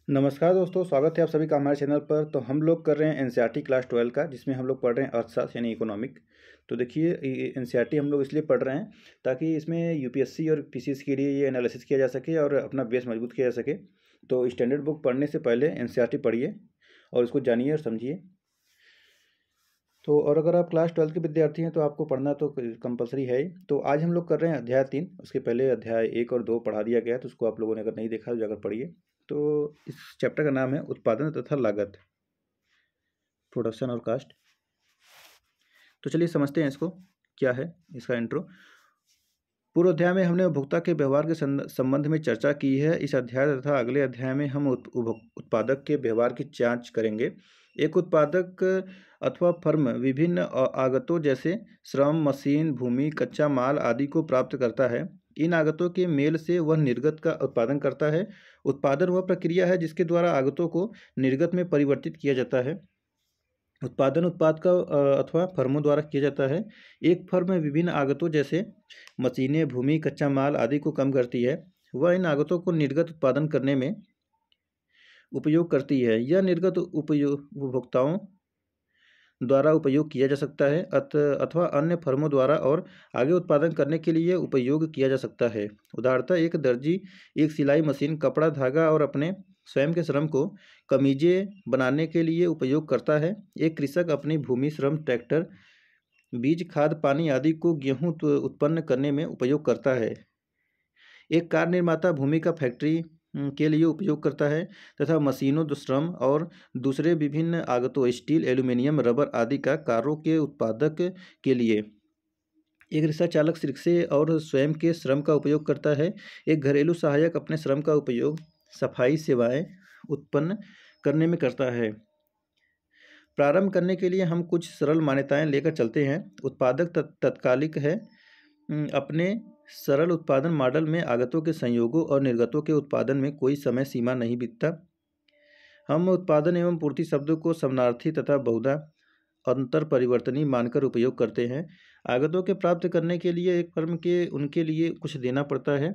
नमस्कार दोस्तों, स्वागत है आप सभी का हमारे चैनल पर। तो हम लोग कर रहे हैं एनसीईआरटी क्लास 12 का, जिसमें हम लोग पढ़ रहे हैं अर्थशास्त्र यानी इकोनॉमिक। तो देखिए, एनसीईआरटी हम लोग इसलिए पढ़ रहे हैं ताकि इसमें यूपीएससी और पीसीएस के लिए ये एनालिसिस किया जा सके और अपना बेस मजबूत किया जा सके। तो स्टैंडर्ड बुक पढ़ने से पहले एनसीईआरटी पढ़िए और इसको जानिए और समझिए। तो और अगर आप क्लास 12 के विद्यार्थी हैं तो आपको पढ़ना तो कंपलसरी है ही। तो आज हम लोग कर रहे हैं अध्याय 3। उसके पहले अध्याय 1 और 2 पढ़ा दिया गया है, तो उसको आप लोगों ने अगर नहीं देखा तो जाकर पढ़िए। तो इस चैप्टर का नाम है उत्पादन तथा लागत, प्रोडक्शन और कास्ट। तो चलिए समझते हैं इसको, क्या है इसका इंट्रो। पूर्व अध्याय में हमने उपभोक्ता के व्यवहार के संबंध में चर्चा की है। इस अध्याय तथा अगले अध्याय में हम उत्पादक के व्यवहार की जांच करेंगे। एक उत्पादक अथवा फर्म विभिन्न आगतों जैसे श्रम, मशीन, भूमि, कच्चा माल आदि को प्राप्त करता है। इन आगतों के मेल से वह निर्गत का उत्पादन करता है। उत्पादन वह प्रक्रिया है जिसके द्वारा आगतों को निर्गत में परिवर्तित किया जाता है। उत्पादन उत्पाद का अथवा फर्मों द्वारा किया जाता है। एक फर्म विभिन्न आगतों जैसे मशीनें, भूमि, कच्चा माल आदि को कम करती है। वह इन आगतों को निर्गत उत्पादन करने में उपयोग करती है। यह निर्गत उपभोक्ताओं द्वारा उपयोग किया जा सकता है अथवा अन्य फर्मों द्वारा और आगे उत्पादन करने के लिए उपयोग किया जा सकता है। उदाहरणतः एक दर्जी एक सिलाई मशीन कपड़ा, धागा और अपने स्वयं के श्रम को कमीजें बनाने के लिए उपयोग करता है। एक कृषक अपनी भूमि, श्रम, ट्रैक्टर, बीज, खाद, पानी आदि को गेहूं उत्पन्न करने में उपयोग करता है। एक कार निर्माता भूमि का फैक्ट्री के लिए उपयोग करता है तथा मशीनों, श्रम और दूसरे विभिन्न आगतों स्टील, एल्यूमीनियम, रबर आदि का कारों के उत्पादक के लिए। एक रिक्शा चालक रिक्शे और स्वयं के श्रम का उपयोग करता है। एक घरेलू सहायक अपने श्रम का उपयोग सफाई सेवाएं उत्पन्न करने में करता है। प्रारंभ करने के लिए हम कुछ सरल मान्यताएं लेकर चलते हैं। उत्पादक तत्कालिक है। अपने सरल उत्पादन मॉडल में आगतों के संयोगों और निर्गतों के उत्पादन में कोई समय सीमा नहीं बीतता। हम उत्पादन एवं पूर्ति शब्दों को समानार्थी तथा बहुधा अंतर परिवर्तनीय मानकर उपयोग करते हैं। आगतों के प्राप्त करने के लिए एक फर्म के उनके लिए कुछ देना पड़ता है,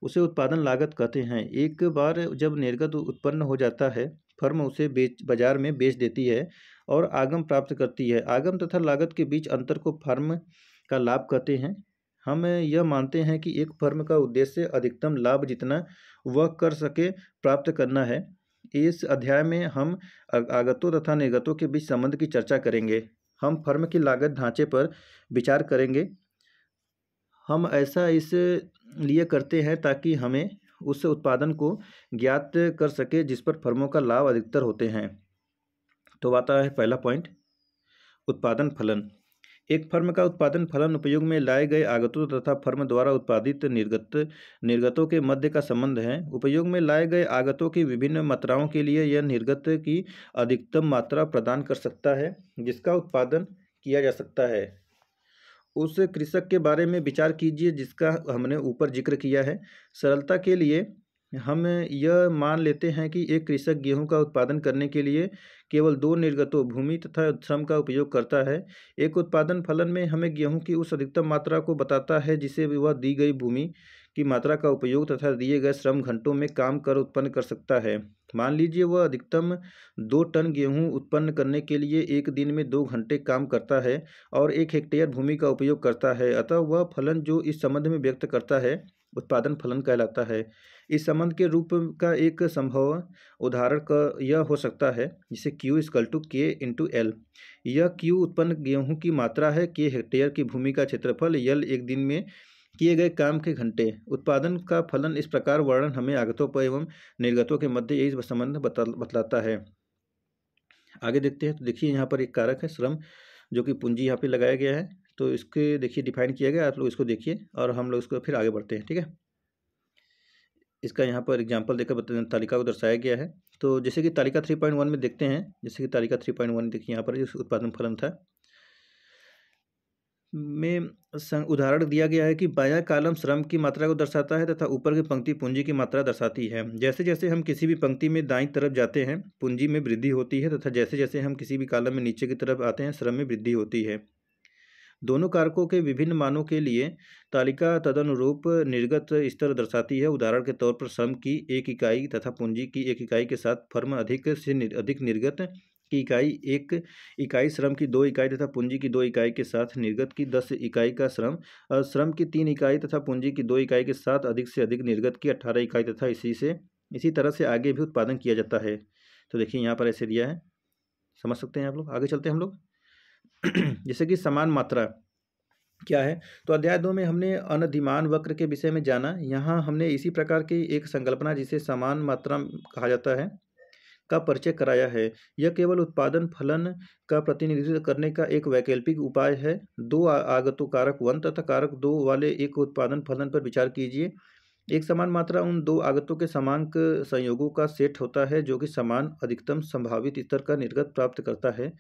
उसे उत्पादन लागत कहते हैं। एक बार जब निर्गत उत्पन्न हो जाता है, फर्म उसे बाजार में बेच देती है और आगम प्राप्त करती है। आगम तथा लागत के बीच अंतर को फर्म का लाभ कहते हैं। हम यह मानते हैं कि एक फर्म का उद्देश्य अधिकतम लाभ जितना वह कर सके प्राप्त करना है। इस अध्याय में हम आगतों तथा निर्गतों के बीच संबंध की चर्चा करेंगे। हम फर्म की लागत ढांचे पर विचार करेंगे। हम ऐसा इसलिए करते हैं ताकि हमें उस उत्पादन को ज्ञात कर सके जिस पर फर्मों का लाभ अधिकतर होते हैं। तो आता है पहला पॉइंट, उत्पादन फलन। एक फर्म का उत्पादन फलन उपयोग में लाए गए आगतों तथा फर्म द्वारा उत्पादित निर्गतों के मध्य का संबंध है। उपयोग में लाए गए आगतों की विभिन्न मात्राओं के लिए यह निर्गत की अधिकतम मात्रा प्रदान कर सकता है जिसका उत्पादन किया जा सकता है। उस कृषक के बारे में विचार कीजिए जिसका हमने ऊपर जिक्र किया है। सरलता के लिए हम यह मान लेते हैं कि एक कृषक गेहूं का उत्पादन करने के लिए केवल दो निर्गतों भूमि तथा श्रम का उपयोग करता है। एक उत्पादन फलन में हमें गेहूं की उस अधिकतम मात्रा को बताता है जिसे वह दी गई भूमि की मात्रा का उपयोग तथा दिए गए श्रम घंटों में काम कर उत्पन्न कर सकता है। मान लीजिए वह अधिकतम 2 टन गेहूं उत्पन्न करने के लिए एक दिन में 2 घंटे काम करता है और 1 हेक्टेयर भूमि का उपयोग करता है। अतः वह फलन जो इस संबंध में व्यक्त करता है उत्पादन फलन कहलाता है। इस संबंध के रूप का एक संभव उदाहरण का यह हो सकता है जिसे Q = K/L। यह Q उत्पन्न गेहूं की मात्रा है, K हेक्टेयर की भूमि का क्षेत्रफल, L एक दिन में किए गए काम के घंटे। उत्पादन का फलन इस प्रकार वर्णन हमें आगतों पर एवं निर्गतों के मध्य यही संबंध बतलाता है। आगे देखते हैं। तो देखिए यहाँ पर एक कारक है श्रम, जो कि पूंजी यहाँ पे लगाया गया है। तो इसके देखिए डिफाइन किया गया, आप लोग इसको देखिए और हम लोग इसको फिर आगे बढ़ते हैं। ठीक है, इसका यहाँ पर एग्जाम्पल देकर तालिका को दर्शाया गया है। तो जैसे कि तालिका 3.1 में देखते हैं, जैसे कि तालिका 3.1 देखिए यहाँ पर जो उत्पादन फलन था में उदाहरण दिया गया है कि बायां कॉलम श्रम की मात्रा को दर्शाता है तथा ऊपर की पंक्ति पूंजी की मात्रा दर्शाती है। जैसे जैसे हम किसी भी पंक्ति में दाईं तरफ जाते हैं पूंजी में वृद्धि होती है तथा जैसे जैसे हम किसी भी कॉलम में नीचे की तरफ आते हैं श्रम में वृद्धि होती है। दोनों कारकों के विभिन्न मानों के लिए तालिका तदनुरूप निर्गत स्तर दर्शाती है। उदाहरण के तौर पर श्रम की 1 इकाई तथा पूंजी की 1 इकाई के साथ फर्म अधिक निर्गत की इकाई 1 इकाई, श्रम की 2 इकाई तथा पूंजी की 2 इकाई के साथ निर्गत की 10 इकाई का श्रम, और श्रम की 3 इकाई तथा पूंजी की 2 इकाई के साथ अधिक से अधिक निर्गत की 18 इकाई तथा इसी तरह से आगे भी उत्पादन किया जाता है। तो देखिए यहाँ पर ऐसे दिया है, समझ सकते हैं आप लोग। आगे चलते हैं हम लोग। जैसे कि समान मात्रा क्या है, तो अध्याय 2 में हमने अनधिमान वक्र के विषय में जाना। यहाँ हमने इसी प्रकार की एक संकल्पना जिसे समान मात्रा कहा जाता है का परिचय कराया है। यह केवल उत्पादन फलन का प्रतिनिधित्व करने का एक वैकल्पिक उपाय है। दो आगतों कारक 1 तथा कारक 2 वाले एक उत्पादन फलन पर विचार कीजिए। एक समान मात्रा उन दो आगतों के समांक संयोगों का सेट होता है जो कि समान अधिकतम संभावित स्तर का निर्गत प्राप्त करता है।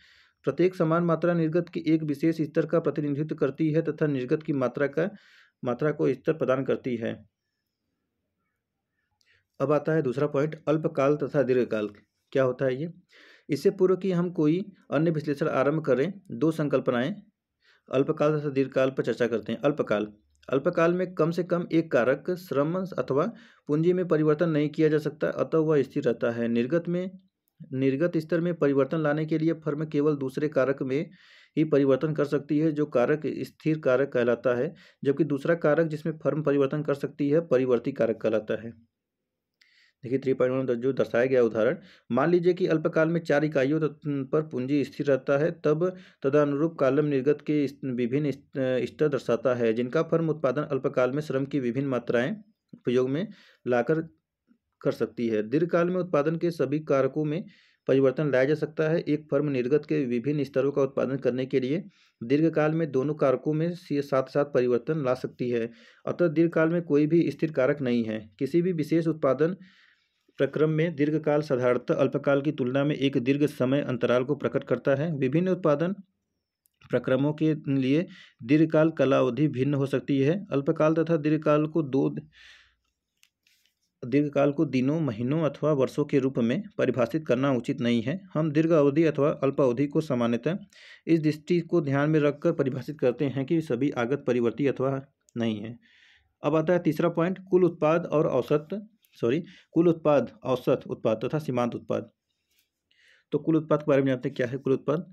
प्रत्येक समान मात्रा निर्गत के एक विशेष स्तर का प्रतिनिधित्व करती है तथा निर्गत की मात्रा को स्तर प्रदान करती है। अब आता है दूसरा पॉइंट, अल्पकाल तथा दीर्घकाल। क्या होता है ये? इससे पूर्व कि हम कोई अन्य विश्लेषण आरंभ करें, दो संकल्पनाएं अल्पकाल तथा दीर्घकाल पर चर्चा करते हैं। अल्पकाल में कम से कम एक कारक श्रम अथवा पूंजी में परिवर्तन नहीं किया जा सकता, अतः वह स्थिर रहता है। निर्गत स्तर में परिवर्तन लाने के लिए फर्म केवल दूसरे कारक में ही परिवर्तन कर सकती है जो कारक स्थिर कारक कहलाता है, जबकि दूसरा कारक जिसमें फर्म परिवर्तन कर सकती है परिवर्ती कारक कहलाता है। देखिए 3.1 जो दर्शाया गया उदाहरण, मान लीजिए कि अल्पकाल में 4 इकाइयों पर पूंजी स्थिर रहता है, तब तदनुरूप कॉलम निर्गत के विभिन्न स्तर दर्शाता है जिनका फर्म उत्पादन अल्पकाल में श्रम की विभिन्न मात्राएं उपयोग में लाकर कर सकती है। दीर्घकाल में उत्पादन के सभी कारकों में परिवर्तन लाया जा सकता है। एक फर्म निर्गत के विभिन्न स्तरों का उत्पादन करने के लिए दीर्घकाल में दोनों कारकों में साथ साथ परिवर्तन ला सकती है। अतः दीर्घकाल में कोई भी स्थिर कारक नहीं है। किसी भी विशेष उत्पादन प्रक्रम में दीर्घकाल साधारणतः अल्पकाल की तुलना में एक दीर्घ समय अंतराल को प्रकट करता है। विभिन्न उत्पादन प्रक्रमों के लिए दीर्घकाल कालावधि भिन्न हो सकती है। अल्पकाल तथा दीर्घकाल को दिनों, महीनों अथवा वर्षों के रूप में परिभाषित करना उचित नहीं है। हम दीर्घ अवधि अथवा अल्प अवधि को सामान्यतः इस दृष्टि को ध्यान में रखकर परिभाषित करते हैं कि सभी आगत परिवर्ती अथवा नहीं है। अब आता है तीसरा पॉइंट, कुल उत्पाद, औसत उत्पाद तथा सीमांत उत्पाद। तो कुल उत्पाद के बारे में जानते हैं। क्या है कुल उत्पाद?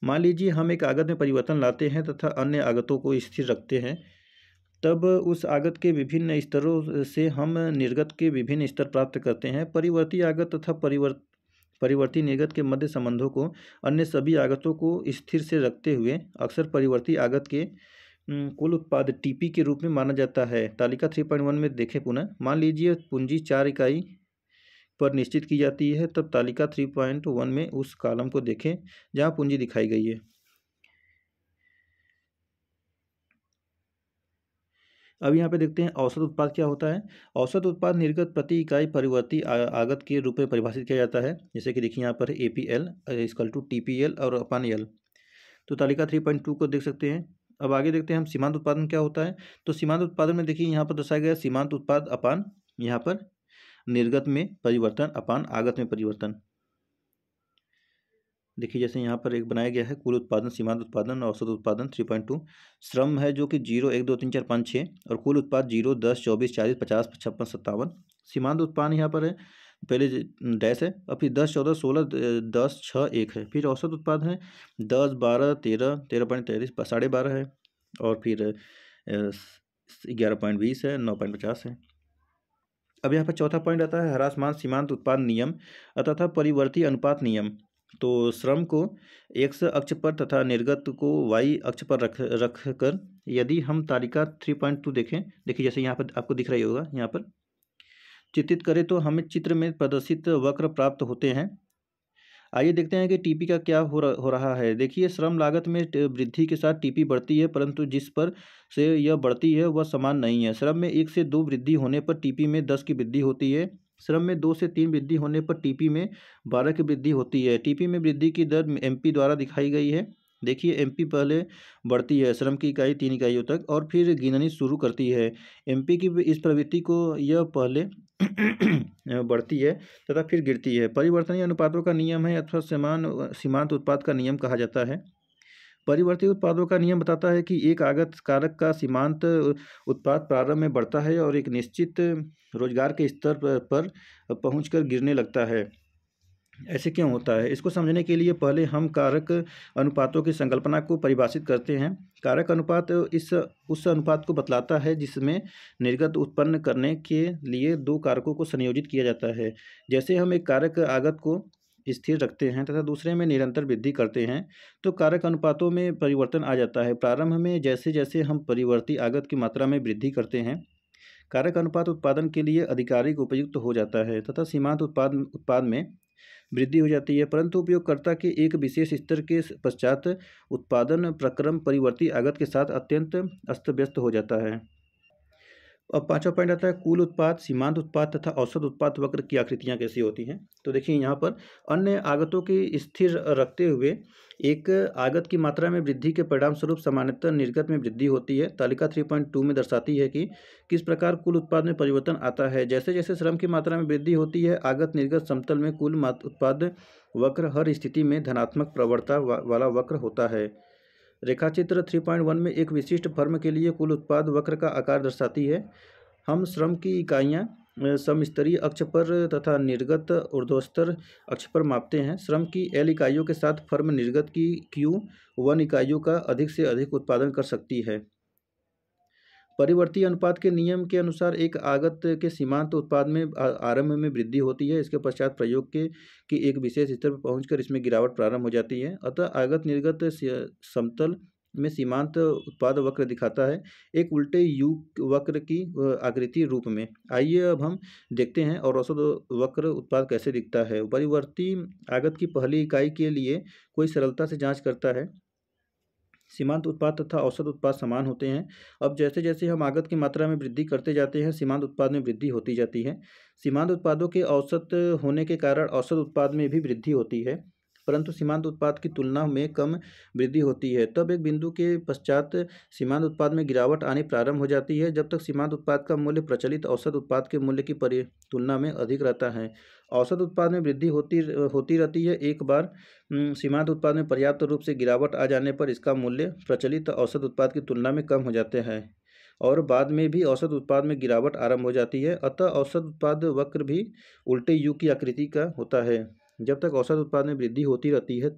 मान लीजिए हम एक आगत में परिवर्तन लाते हैं तथा अन्य आगतों को स्थिर रखते हैं, तब उस आगत के विभिन्न स्तरों से हम निर्गत के विभिन्न स्तर प्राप्त करते हैं। परिवर्ती आगत तथा परिवर्ती निर्गत के मध्य संबंधों को अन्य सभी आगतों को स्थिर से रखते हुए अक्सर परिवर्ती आगत के कुल उत्पाद टीपी के रूप में माना जाता है। तालिका 3.1 में देखें पुनः। मान लीजिए पूंजी 4 इकाई पर निश्चित की जाती है, तब तालिका 3.1 में उस कॉलम को देखें जहां पूंजी दिखाई गई है। अब यहाँ पे देखते हैं औसत उत्पाद क्या होता है। औसत उत्पाद निर्गत प्रति इकाई परिवर्ती आगत के रूप में परिभाषित किया जाता है। जैसे कि देखिए यहाँ पर APL = TPL और अपन L। तो तालिका 3.2 को देख सकते हैं। अब आगे देखते हैं हम सीमांत उत्पादन क्या होता है। तो सीमांत उत्पादन में देखिए यहाँ पर दर्शाया गया सीमांत उत्पाद अपान यहाँ पर निर्गत में परिवर्तन अपान आगत में परिवर्तन। देखिए जैसे यहाँ पर एक बनाया गया है कुल उत्पादन, सीमांत उत्पादन, औसत उत्पादन 3.2। श्रम है जो कि 0, 1, 2, 3, 4, 5, 6 और कुल उत्पाद 0, 10, 24, 40, 50, 56, 57। सीमांत उत्पादन यहाँ पर है, पहले डैश है और फिर 10, 14, 16, 10, 6, 1 है। फिर औसत उत्पादन है 10, 12, 13, 13.33, 12.5 है और फिर 11.20 है, 9.50 है। अब यहाँ पर चौथा पॉइंट आता है ह्रासमान सीमांत उत्पाद नियम तथा परिवर्ती अनुपात नियम। तो श्रम को x अक्ष पर तथा निर्गत को y अक्ष पर रख कर यदि हम तालिका 3.2 देखें, देखिए जैसे यहाँ पर आपको दिख रही होगा, यहाँ पर चित्रित करें तो हमें चित्र में प्रदर्शित वक्र प्राप्त होते हैं। आइए देखते हैं कि टीपी का क्या हो रहा है। देखिए श्रम लागत में वृद्धि के साथ टीपी बढ़ती है, परंतु जिस पर से यह बढ़ती है वह समान नहीं है। श्रम में 1 से 2 वृद्धि होने पर टीपी में 10 की वृद्धि होती है। श्रम में 2 से 3 वृद्धि होने पर टीपी में 12 की वृद्धि होती है। टीपी में वृद्धि की दर MP द्वारा दिखाई गई है। देखिए MP पहले बढ़ती है श्रम की इकाई 3 इकाइयों तक और फिर गिननी शुरू करती है। MP की इस प्रवृत्ति को यह पहले बढ़ती है तथा फिर गिरती है। परिवर्तनीय अनुपातों का नियम है अथवा सीमांत उत्पाद का नियम कहा जाता है। परिवर्ती उत्पादों का नियम बताता है कि एक आगत कारक का सीमांत उत्पाद प्रारंभ में बढ़ता है और एक निश्चित रोजगार के स्तर पर पहुंचकर गिरने लगता है। ऐसे क्यों होता है? इसको समझने के लिए पहले हम कारक अनुपातों की संकल्पना को परिभाषित करते हैं। कारक अनुपात इस उस अनुपात को बतलाता है जिसमें निर्गत उत्पन्न करने के लिए दो कारकों को संयोजित किया जाता है। जैसे हम एक कारक आगत को स्थिर रखते हैं तथा दूसरे में निरंतर वृद्धि करते हैं तो कारक अनुपातों में परिवर्तन आ जाता है। प्रारंभ में जैसे जैसे हम परिवर्ती आगत की मात्रा में वृद्धि करते हैं, कारक अनुपात उत्पादन के लिए आधिकारिक उपयुक्त हो जाता है तथा सीमांत उत्पाद में वृद्धि हो जाती है, परंतु उपयोगकर्ता के एक विशेष स्तर के पश्चात उत्पादन प्रक्रम परिवर्ती आगत के साथ अत्यंत अस्त व्यस्त हो जाता है। अब पांचवा पॉइंट आता है कुल उत्पाद, सीमांत उत्पाद तथा औसत उत्पाद वक्र की आकृतियां कैसी होती हैं। तो देखिए यहाँ पर अन्य आगतों की स्थिर रखते हुए एक आगत की मात्रा में वृद्धि के परिणाम स्वरूप सामान्यतः निर्गत में वृद्धि होती है। तालिका 3.2 में दर्शाती है कि किस प्रकार कुल उत्पाद में परिवर्तन आता है। जैसे जैसे श्रम की मात्रा में वृद्धि होती है, आगत निर्गत समतल में कुल उत्पाद वक्र हर स्थिति में धनात्मक प्रवणता वाला वक्र होता है। रेखाचित्र 3.1 में एक विशिष्ट फर्म के लिए कुल उत्पाद वक्र का आकार दर्शाती है। हम श्रम की इकाइयाँ समस्तरीय अक्ष पर तथा निर्गत ऊर्ध्वस्तर अक्ष पर मापते हैं। श्रम की L इकाइयों के साथ फर्म निर्गत की Q1 इकाइयों का अधिक से अधिक उत्पादन कर सकती है। परिवर्ती अनुपात के नियम के अनुसार एक आगत के सीमांत उत्पाद में आरंभ में वृद्धि होती है, इसके पश्चात प्रयोग के एक विशेष स्तर पर पहुंचकर इसमें गिरावट प्रारंभ हो जाती है। अतः आगत निर्गत समतल में सीमांत उत्पाद वक्र दिखाता है एक उल्टे यू वक्र की आकृति रूप में। आइए अब हम देखते हैं और औसत वक्र उत्पाद कैसे दिखता है। परिवर्ती आगत की पहली इकाई के लिए कोई सरलता से जांच करता है। सीमांत उत्पाद तथा औसत उत्पाद समान होते हैं। अब जैसे जैसे हम आगत की मात्रा में वृद्धि करते जाते हैं, सीमांत उत्पाद में वृद्धि होती जाती है। सीमांत उत्पादों के औसत होने के कारण औसत उत्पाद में भी वृद्धि होती है, परंतु सीमांत उत्पाद की तुलना में कम वृद्धि होती है। तब एक बिंदु के पश्चात सीमांत उत्पाद में गिरावट आनी प्रारंभ हो जाती है, जब तक सीमांत उत्पाद का मूल्य प्रचलित औसत उत्पाद के मूल्य की तुलना में अधिक रहता है। औसत उत्पाद में वृद्धि होती रहती है। एक बार सीमांत उत्पाद में पर्याप्त रूप से गिरावट आ जाने पर इसका मूल्य प्रचलित औसत उत्पाद की तुलना में कम हो जाते हैं और बाद में भी औसत उत्पाद में गिरावट आरंभ हो जाती है। अतः औसत उत्पाद वक्र भी उल्टे यू की आकृति का होता है। जब तक औसत उत्पाद में वृद्धि होती रहती है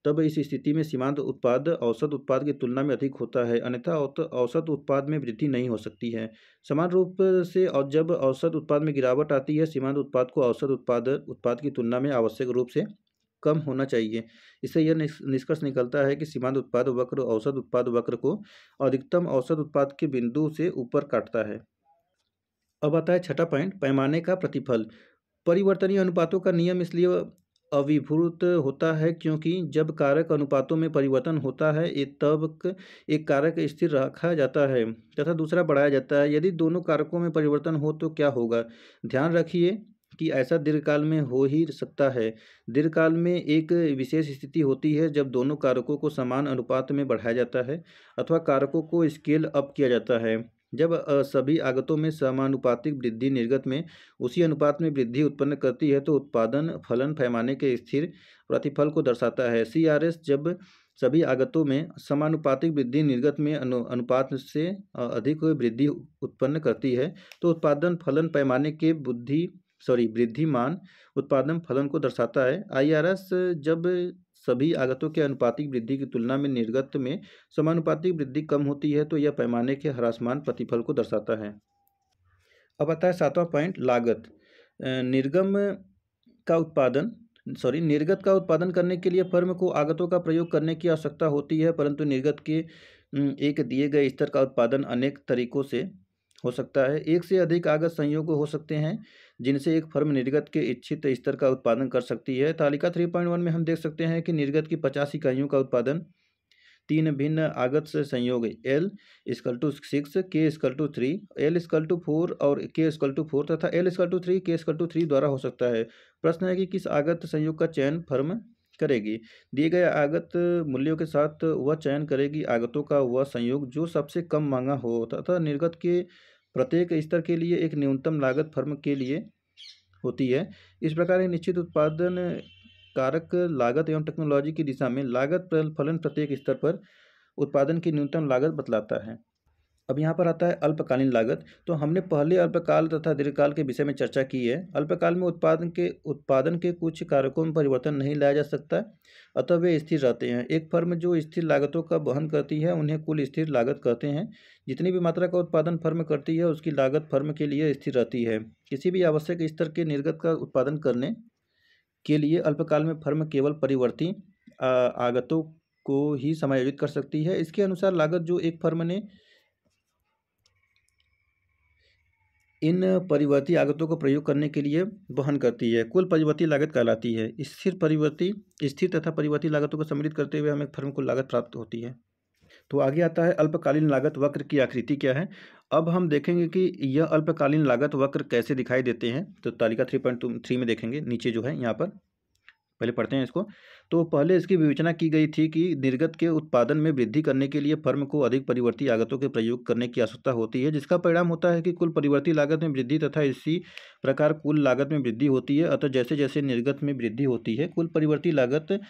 तब इस स्थिति में सीमांत उत्पाद औसत उत्पाद की तुलना में अधिक होता है, अन्यथा औसत उत्पाद में वृद्धि नहीं हो सकती है। समान रूप से और जब औसत उत्पाद में गिरावट आती है, सीमांत उत्पाद को औसत उत्पाद की तुलना में आवश्यक रूप से कम होना चाहिए। इससे यह निष्कर्ष निकलता है कि सीमांत उत्पाद वक्र औसत उत्पाद वक्र को अधिकतम औसत उत्पाद के बिंदु से ऊपर काटता है। अब आता है छठा पॉइंट, पैमाने का प्रतिफल। परिवर्तनीय अनुपातों का नियम इसलिए अविभूत होता है क्योंकि जब कारक अनुपातों में परिवर्तन होता है तब एक कारक स्थिर रखा जाता है तथा दूसरा बढ़ाया जाता है। यदि दोनों कारकों में परिवर्तन हो तो क्या होगा? ध्यान रखिए कि ऐसा दीर्घकाल में हो ही सकता है। दीर्घकाल में एक विशेष स्थिति होती है जब दोनों कारकों को समान अनुपात में बढ़ाया जाता है अथवा कारकों को स्केल अप किया जाता है। जब सभी आगतों में समानुपातिक वृद्धि निर्गत में उसी अनुपात में वृद्धि उत्पन्न करती है तो उत्पादन फलन पैमाने के स्थिर प्रतिफल को दर्शाता है। CRS जब सभी आगतों में समानुपातिक वृद्धि निर्गत में अनुपात से अधिक वृद्धि उत्पन्न करती है तो उत्पादन फलन पैमाने के वृद्धिमान उत्पादन फलन को दर्शाता है। IRS जब सभी आगतों के अनुपातिक वृद्धि की तुलना में निर्गत में समानुपातिक वृद्धि कम होती है तो यह पैमाने के ह्रासमान प्रतिफल को दर्शाता है। अब आता है सातवां पॉइंट, लागत। निर्गत का उत्पादन करने के लिए फर्म को आगतों का प्रयोग करने की आवश्यकता होती है, परंतु निर्गत के एक दिए गए स्तर का उत्पादन अनेक तरीकों से हो सकता है। एक से अधिक आगत संयोग हो सकते हैं जिनसे एक फर्म निर्गत के इच्छित स्तर का उत्पादन कर सकती है। तालिका 3.1 में हम देख सकते हैं कि निर्गत की 50 इकाइयों का उत्पादन 3 भिन्न आगत से संयोग L = 6, K = 3, L = 4 और K = 4 तथा L = 3, K = 3 द्वारा हो सकता है। प्रश्न है कि किस आगत संयोग का चयन फर्म करेगी? दिए गए आगत मूल्यों के साथ वह चयन करेगी आगतों का वह संयोग जो सबसे कम महंगा हो तथा निर्गत के प्रत्येक स्तर के लिए एक न्यूनतम लागत फर्म के लिए होती है। इस प्रकार एक निश्चित उत्पादन कारक लागत एवं टेक्नोलॉजी की दिशा में लागत फलन प्रत्येक स्तर पर उत्पादन की न्यूनतम लागत बतलाता है। अब यहाँ पर आता है अल्पकालीन लागत। तो हमने पहले अल्पकाल तथा दीर्घकाल के विषय में चर्चा की है। अल्पकाल में उत्पादन के कुछ कारकों में परिवर्तन नहीं लाया जा सकता, अतः वे स्थिर रहते हैं। एक फर्म जो स्थिर लागतों का वहन करती है उन्हें कुल स्थिर लागत कहते हैं। जितनी भी मात्रा का उत्पादन फर्म करती है उसकी लागत फर्म के लिए स्थिर रहती है। किसी भी आवश्यक स्तर के निर्गत का उत्पादन करने के लिए अल्पकाल में फर्म केवल परिवर्ती आगतों को ही समायोजित कर सकती है। इसके अनुसार लागत जो एक फर्म ने इन परिवर्ती आगतों को प्रयोग करने के लिए वहन करती है कुल परिवर्ती लागत कहलाती है। स्थिर तथा परिवर्ती लागतों को सम्मिलित करते हुए हमें फर्म को लागत प्राप्त होती है। तो आगे आता है अल्पकालीन लागत वक्र की आकृति क्या है। अब हम देखेंगे कि यह अल्पकालीन लागत वक्र कैसे दिखाई देते हैं। तो तालिका 3.3 में देखेंगे, नीचे जो है यहाँ पर पहले पढ़ते हैं इसको। तो पहले इसकी विवेचना की गई थी कि निर्गत के उत्पादन में वृद्धि करने के लिए फर्म को अधिक परिवर्ती आगतों के प्रयोग करने की आवश्यकता होती है, जिसका परिणाम होता है कि कुल परिवर्ती लागत में वृद्धि तथा इसी प्रकार कुल लागत में वृद्धि होती है। अतः जैसे जैसे निर्गत में वृद्धि होती है कुल परिवर्ती लागत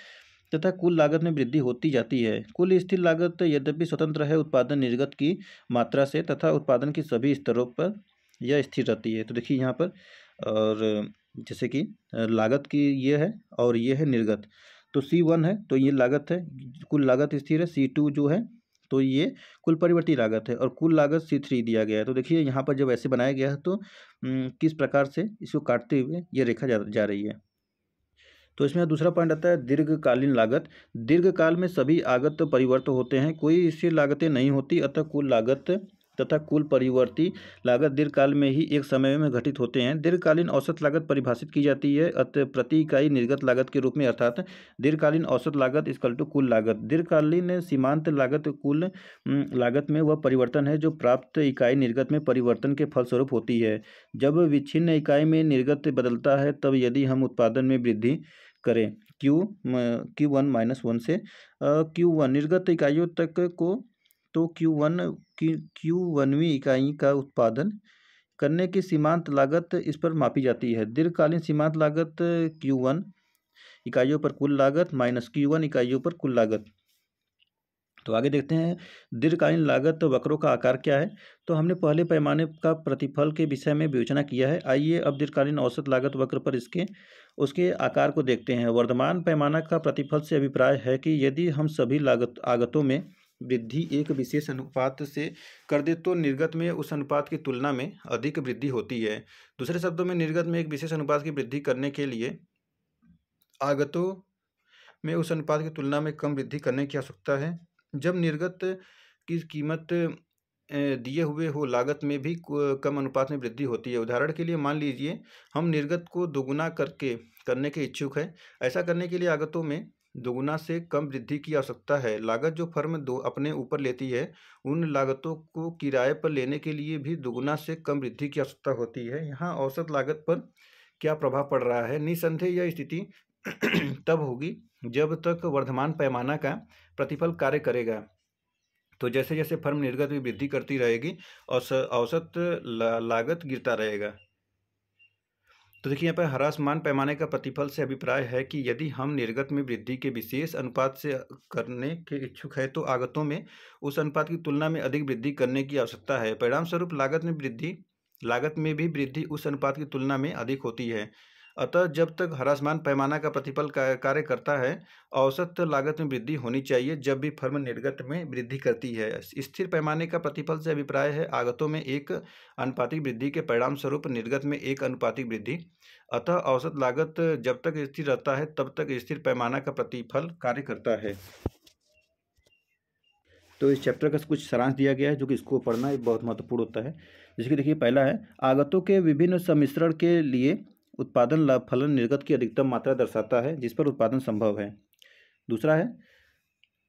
तथा कुल लागत में वृद्धि होती जाती है। कुल स्थिर लागत यद्यपि स्वतंत्र है उत्पादन निर्गत की मात्रा से तथा उत्पादन के सभी स्तरों पर यह स्थिर रहती है। तो देखिए यहाँ पर, और जैसे कि लागत की ये है और ये है निर्गत। तो C1 है तो ये लागत है, कुल लागत स्थिर है। C2 जो है तो ये कुल परिवर्ती लागत है और कुल लागत C3 दिया गया है। तो देखिए यहाँ पर जब ऐसे बनाया गया है तो किस प्रकार से इसको काटते हुए ये रेखा जा रही है। तो इसमें दूसरा पॉइंट आता है दीर्घकालीन लागत। दीर्घकाल में सभी आगत परिवर्त होते हैं, कोई स्थिर लागतें नहीं होती, अतः कुल लागत तथा कुल परिवर्ती लागत दीर्घकाल में ही एक समय में घटित होते हैं। दीर्घकालीन औसत लागत परिभाषित की जाती है अतः प्रति इकाई निर्गत लागत के रूप में, अर्थात दीर्घकालीन औसत लागत इक्वल टू कुल लागत। दीर्घकालीन सीमांत लागत कुल लागत में वह परिवर्तन है जो प्राप्त इकाई निर्गत में परिवर्तन के फलस्वरूप होती है। जब विच्छिन्न इकाई में निर्गत बदलता है तब यदि हम उत्पादन में वृद्धि करें Q1 से Q1 निर्गत इकाइयों तक को, तो Q1वीं इकाई का उत्पादन करने की सीमांत लागत इस पर मापी जाती है। दीर्घकालीन सीमांत लागत Q1 इकाइयों पर कुल लागत माइनस Q1 इकाइयों पर कुल लागत। तो आगे देखते हैं दीर्घकालीन लागत वक्रों का आकार क्या है। तो हमने पहले पैमाने का प्रतिफल के विषय में विवेचना किया है। आइए अब दीर्घकालीन औसत लागत वक्र पर उसके आकार को देखते हैं। वर्तमान पैमाना का प्रतिफल से अभिप्राय है कि यदि हम सभी आगतों में वृद्धि एक विशेष अनुपात से कर दे तो निर्गत में उस अनुपात की तुलना में अधिक वृद्धि होती है। दूसरे शब्दों में निर्गत में एक विशेष अनुपात की वृद्धि करने के लिए आगतों में उस अनुपात की तुलना में कम वृद्धि करने की आवश्यकता है। जब निर्गत की कीमत दिए हुए हो लागत में भी कम अनुपात में वृद्धि होती है। उदाहरण के लिए मान लीजिए हम निर्गत को दोगुना करने के इच्छुक है। ऐसा करने के लिए आगतों में दोगुना से कम वृद्धि की आवश्यकता है। लागत जो फर्म अपने ऊपर लेती है उन लागतों को किराए पर लेने के लिए भी दोगुना से कम वृद्धि की आवश्यकता होती है। यहाँ औसत लागत पर क्या प्रभाव पड़ रहा है। निसंदेह यह स्थिति तब होगी जब तक वर्धमान पैमाना का प्रतिफल कार्य करेगा। तो जैसे जैसे फर्म निर्गत में वृद्धि करती रहेगी औसत लागत गिरता रहेगा। तो देखिए यहाँ पर ह्रासमान पैमाने का प्रतिफल से अभिप्राय है कि यदि हम निर्गत में वृद्धि के विशेष अनुपात से करने के इच्छुक है तो आगतों में उस अनुपात की तुलना में अधिक वृद्धि करने की आवश्यकता है। परिणाम स्वरूप लागत में भी वृद्धि उस अनुपात की तुलना में अधिक होती है। अतः जब तक ह्रासमान पैमाना का प्रतिफल कार्य करता है औसत लागत में वृद्धि होनी चाहिए जब भी फर्म निर्गत में वृद्धि करती है। स्थिर पैमाने का प्रतिफल से अभिप्राय है आगतों में एक अनुपातिक वृद्धि के परिणाम स्वरूप निर्गत में एक अनुपातिक वृद्धि। अतः औसत लागत जब तक स्थिर रहता है तब तक स्थिर पैमाना का प्रतिफल कार्य करता है। तो इस चैप्टर का कुछ सारांश दिया गया है जो कि इसको पढ़ना बहुत महत्वपूर्ण होता है। जैसे कि देखिए पहला है आगतों के विभिन्न सम्मिश्रण के लिए उत्पादन लाभ फलन निर्गत की अधिकतम मात्रा दर्शाता है जिस पर उत्पादन संभव है। दूसरा है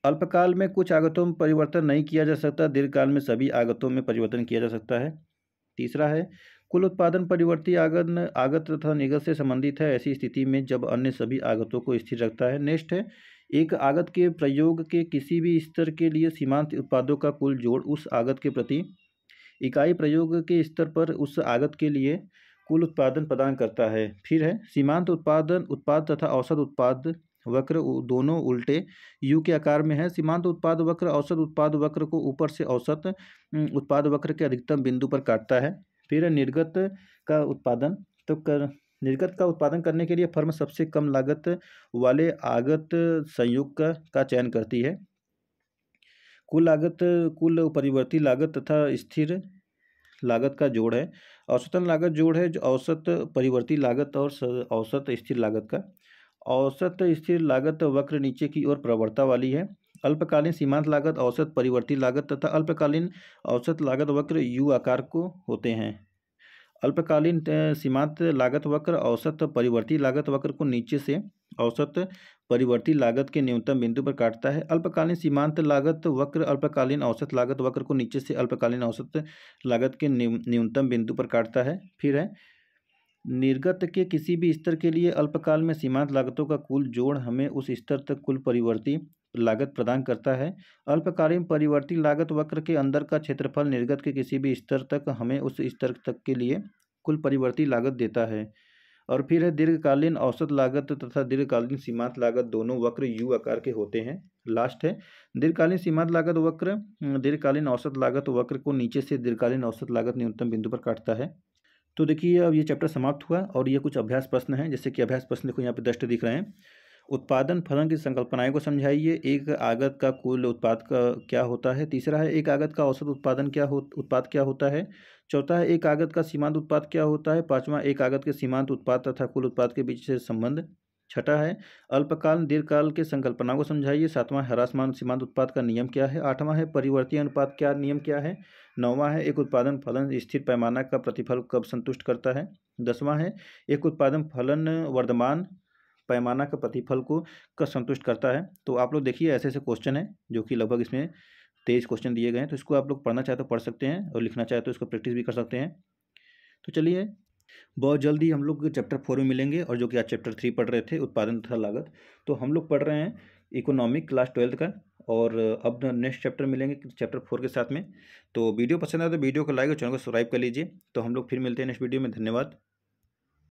अल्पकाल में कुछ आगतों में परिवर्तन नहीं किया जा सकता, दीर्घकाल में सभी आगतों में परिवर्तन किया जा सकता है। तीसरा है कुल उत्पादन परिवर्ती आगत तथा निर्गत से संबंधित है ऐसी स्थिति में जब अन्य सभी आगतों को स्थिर रखता है। नेक्स्ट है एक आगत के प्रयोग के किसी भी स्तर के लिए सीमांत उत्पादों का कुल जोड़ उस आगत के प्रति इकाई प्रयोग के स्तर पर उस आगत के लिए कुल उत्पादन प्रदान करता है। फिर है सीमांत उत्पाद तथा औसत उत्पाद वक्र दोनों उल्टे यू के आकार में है। सीमांत उत्पाद वक्र औसत उत्पाद वक्र को ऊपर से औसत उत्पाद वक्र के अधिकतम बिंदु पर काटता है। फिर है निर्गत का उत्पादन। निर्गत का उत्पादन करने के लिए फर्म सबसे कम लागत वाले आगत संयुग का चयन करती है। कुल परिवर्ती लागत तथा स्थिर लागत का जोड़ है। औसतन लागत जोड़ है जो औसत परिवर्ती लागत और औसत स्थिर लागत का। औसत स्थिर लागत वक्र नीचे की ओर प्रवणता वाली है। अल्पकालीन सीमांत लागत, औसत परिवर्ती लागत तथा अल्पकालीन औसत लागत वक्र यू आकार को होते हैं। अल्पकालीन सीमांत लागत वक्र औसत परिवर्ती लागत वक्र को नीचे से औसत परिवर्ती लागत के न्यूनतम बिंदु पर काटता है। अल्पकालीन सीमांत लागत वक्र अल्पकालीन औसत लागत वक्र को नीचे से अल्पकालीन औसत लागत के न्यूनतम बिंदु पर काटता है। फिर है निर्गत के किसी भी स्तर के लिए अल्पकाल में सीमांत लागतों का कुल जोड़ हमें उस स्तर तक कुल परिवर्ती लागत प्रदान करता है। अल्पकालीन परिवर्ती लागत वक्र के अंदर का क्षेत्रफल निर्गत के किसी भी स्तर तक हमें उस स्तर तक के लिए कुल परिवर्ती लागत देता है। और फिर है दीर्घकालीन औसत लागत तथा दीर्घकालीन सीमांत लागत दोनों वक्र यू आकार के होते हैं। लास्ट है दीर्घकालीन सीमांत लागत वक्र दीर्घकालीन औसत लागत वक्र को नीचे से दीर्घकालीन औसत लागत न्यूनतम बिंदु पर काटता है। तो देखिए अब ये चैप्टर समाप्त हुआ और ये कुछ अभ्यास प्रश्न हैं। जैसे कि अभ्यास प्रश्न देखो यहाँ पे 10 दिख रहे हैं। उत्पादन फलन की संकल्पनाएं को समझाइए। एक आगत का कुल उत्पाद का क्या होता है। तीसरा है एक आगत का औसत उत्पाद क्या होता है। चौथा है एक आगत का सीमांत उत्पाद क्या होता है। पांचवा एक आगत के सीमांत उत्पाद तथा कुल उत्पाद के बीच से संबंध। छठा है अल्पकाल दीर्घकाल के संकल्पना को समझाइए। सातवां है ह्रासमान सीमांत उत्पाद का नियम क्या है। आठवां है परिवर्ती अनुपात क्या नियम क्या है। नौवां है एक उत्पादन फलन स्थिर पैमाना का प्रतिफल कब संतुष्ट करता है। 10वां है एक उत्पादन फलन वर्धमान पैमाना का प्रतिफल को कब संतुष्ट करता है। तो आप लोग देखिए ऐसे ऐसे क्वेश्चन है जो कि लगभग इसमें 23 क्वेश्चन दिए गए हैं। तो इसको आप लोग पढ़ना चाहे तो पढ़ सकते हैं और लिखना चाहे तो इसको प्रैक्टिस भी कर सकते हैं। तो चलिए बहुत जल्दी हम लोग चैप्टर 4 में मिलेंगे और जो कि आज चैप्टर 3 पढ़ रहे थे उत्पादन तथा लागत। तो हम लोग पढ़ रहे हैं इकोनॉमिक क्लास 12 का और अब नेक्स्ट चैप्टर मिलेंगे चैप्टर 4 के साथ में। तो वीडियो पसंद आए तो वीडियो को लाइक और चैनल को सब्सक्राइब कर लीजिए। तो हम लोग फिर मिलते हैं नेक्स्ट वीडियो में। धन्यवाद।